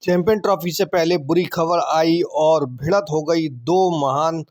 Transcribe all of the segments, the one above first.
Champion trophy से पहले बुरी खबर आई और भिड़ंत हो गई दो महान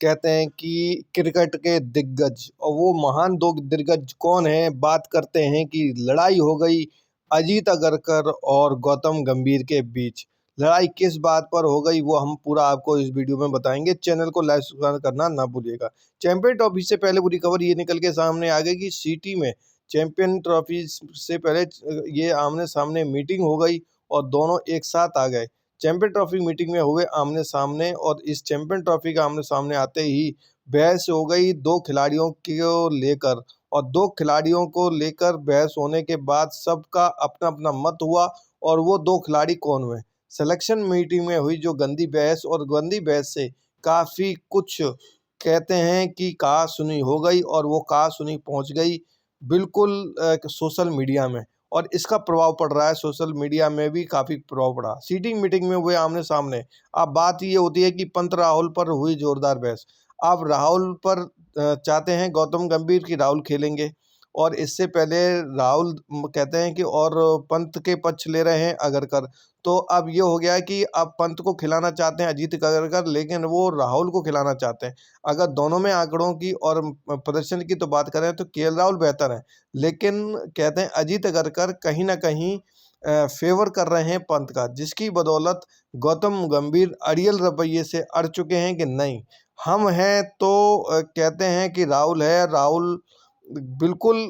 कहते हैं कि क्रिकेट के दिग्गज। और वो महान दो दिग्गज कौन है, बात करते हैं कि लड़ाई हो गई अजीत अगरकर और गौतम गंभीर के बीच। लड़ाई किस बात पर हो गई वो हम पूरा आपको इस वीडियो में बताएंगे। चैनल को लाइक सब्सक्राइब करना ना भूलिएगा। चैंपियन ट्रॉफी से पहले बुरी खबर ये निकल के सामने आ गई कि सिटी में चैंपियन ट्रॉफी से पहले ये आमने सामने मीटिंग हो गई और दोनों एक साथ आ गए। चैंपियन ट्रॉफी मीटिंग में हुए आमने सामने और इस चैंपियन ट्रॉफी का आमने सामने आते ही बहस हो गई दो खिलाड़ियों को लेकर। और दो खिलाड़ियों को लेकर बहस होने के बाद सबका अपना अपना मत हुआ और वो दो खिलाड़ी कौन हुए। सिलेक्शन मीटिंग में हुई जो गंदी बहस, और गंदी बहस से काफ़ी कुछ कहते हैं कि कहा सुनी हो गई और वो कहा सुनी पहुंच गई बिल्कुल सोशल मीडिया में। और इसका प्रभाव पड़ रहा है सोशल मीडिया में भी, काफ़ी प्रभाव पड़ा सीटिंग मीटिंग में हुए आमने सामने। अब बात ये होती है कि पंत राहुल पर हुई जोरदार बहस। अब राहुल पर चाहते हैं गौतम गंभीर की राहुल खेलेंगे, और इससे पहले राहुल कहते हैं कि और पंत के पक्ष ले रहे हैं अगरकर। तो अब ये हो गया है कि अब पंत को खिलाना चाहते हैं अजीत अगरकर, लेकिन वो राहुल को खिलाना चाहते हैं। अगर दोनों में आंकड़ों की और प्रदर्शन की तो बात करें तो केएल राहुल बेहतर है, लेकिन कहते हैं अजीत अगरकर कहीं ना कहीं फेवर कर रहे हैं पंत का, जिसकी बदौलत गौतम गंभीर अड़ियल रवैये से अड़ चुके हैं कि नहीं हम हैं तो कहते हैं कि राहुल है। राहुल बिल्कुल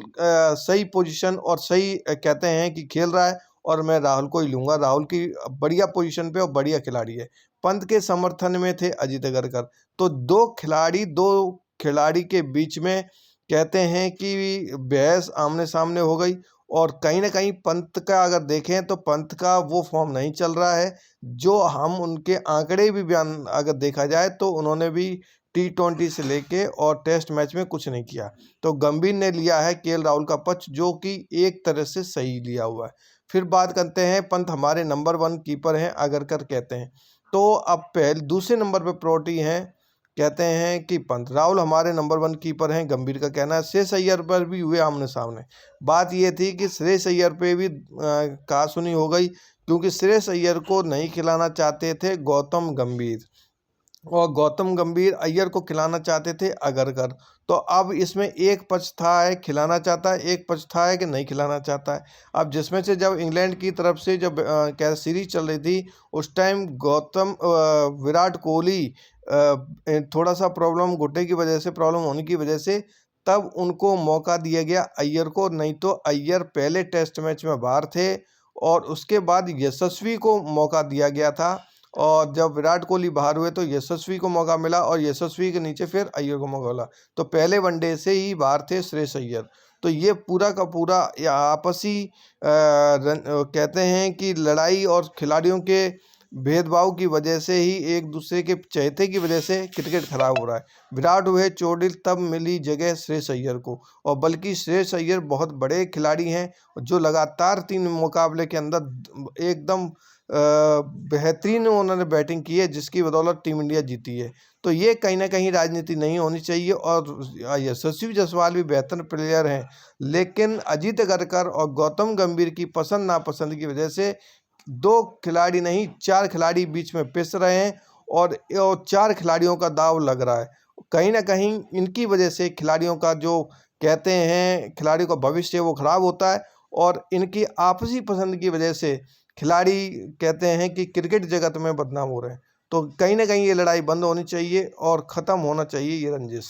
सही पोजीशन और सही कहते हैं कि खेल रहा है और मैं राहुल को ही लूँगा। राहुल की बढ़िया पोजीशन पे और बढ़िया खिलाड़ी है। पंत के समर्थन में थे अजीत अगरकर। तो दो खिलाड़ी के बीच में कहते हैं कि बहस आमने सामने हो गई। और कहीं ना कहीं पंत का अगर देखें तो पंत का वो फॉर्म नहीं चल रहा है जो हम उनके आंकड़े भी बयान अगर देखा जाए तो उन्होंने भी T20 से लेके और टेस्ट मैच में कुछ नहीं किया। तो गंभीर ने लिया है केएल राहुल का पक्ष, जो कि एक तरह से सही लिया हुआ है। फिर बात करते हैं पंत हमारे नंबर 1 कीपर हैं अगरकर कहते हैं। तो अब पहले दूसरे नंबर पे प्रायोरिटी हैं कहते हैं कि पंत। राहुल हमारे नंबर 1 कीपर हैं गंभीर का कहना है। श्रेयस अय्यर पर भी हुए आमने सामने। बात ये थी कि श्रेयस अय्यर पे भी कहासुनी हो गई, क्योंकि श्रेयस अय्यर को नहीं खिलाना चाहते थे गौतम गंभीर और गौतम गंभीर अय्यर को खिलाना चाहते थे अगरकर। तो अब इसमें एक पक्ष था है खिलाना चाहता है, एक पक्ष था है कि नहीं खिलाना चाहता है। अब जिसमें से जब इंग्लैंड की तरफ से जब क्या सीरीज चल रही थी उस टाइम विराट कोहली थोड़ा सा प्रॉब्लम घुटने की वजह से, प्रॉब्लम होने की वजह से तब उनको मौका दिया गया अय्यर को। नहीं तो अय्यर पहले टेस्ट मैच में बाहर थे और उसके बाद यशस्वी को मौका दिया गया था। और जब विराट कोहली बाहर हुए तो यशस्वी को मौका मिला और यशस्वी के नीचे फिर अय्यर को मौका मिला। तो पहले वनडे से ही बाहर थे श्रेयस अय्यर। तो ये पूरा का पूरा आपसी कहते हैं कि लड़ाई और खिलाड़ियों के भेदभाव की वजह से ही, एक दूसरे के चहेते की वजह से क्रिकेट खराब हो रहा है। विराट हुए चोटिल तब मिली जगह श्रेयस अय्यर को, और बल्कि श्रेयस अय्यर बहुत बड़े खिलाड़ी हैं जो लगातार 3 मुकाबले के अंदर एकदम बेहतरीन उन्होंने बैटिंग की है, जिसकी बदौलत टीम इंडिया जीती है। तो ये कहीं ना कहीं राजनीति नहीं होनी चाहिए। और यशस्वी जायसवाल भी बेहतर प्लेयर हैं, लेकिन अजीत अगरकर और गौतम गंभीर की पसंद नापसंद की वजह से 2 खिलाड़ी नहीं 4 खिलाड़ी बीच में पिस रहे हैं और 4 खिलाड़ियों का दाव लग रहा है। कहीं ना कहीं इनकी वजह से खिलाड़ियों का जो कहते हैं खिलाड़ी का भविष्य वो खराब होता है, और इनकी आपसी पसंद की वजह से खिलाड़ी कहते हैं कि क्रिकेट जगत में बदनाम हो रहे हैं। तो कहीं ना कहीं ये लड़ाई बंद होनी चाहिए और ख़त्म होना चाहिए ये रंजिश।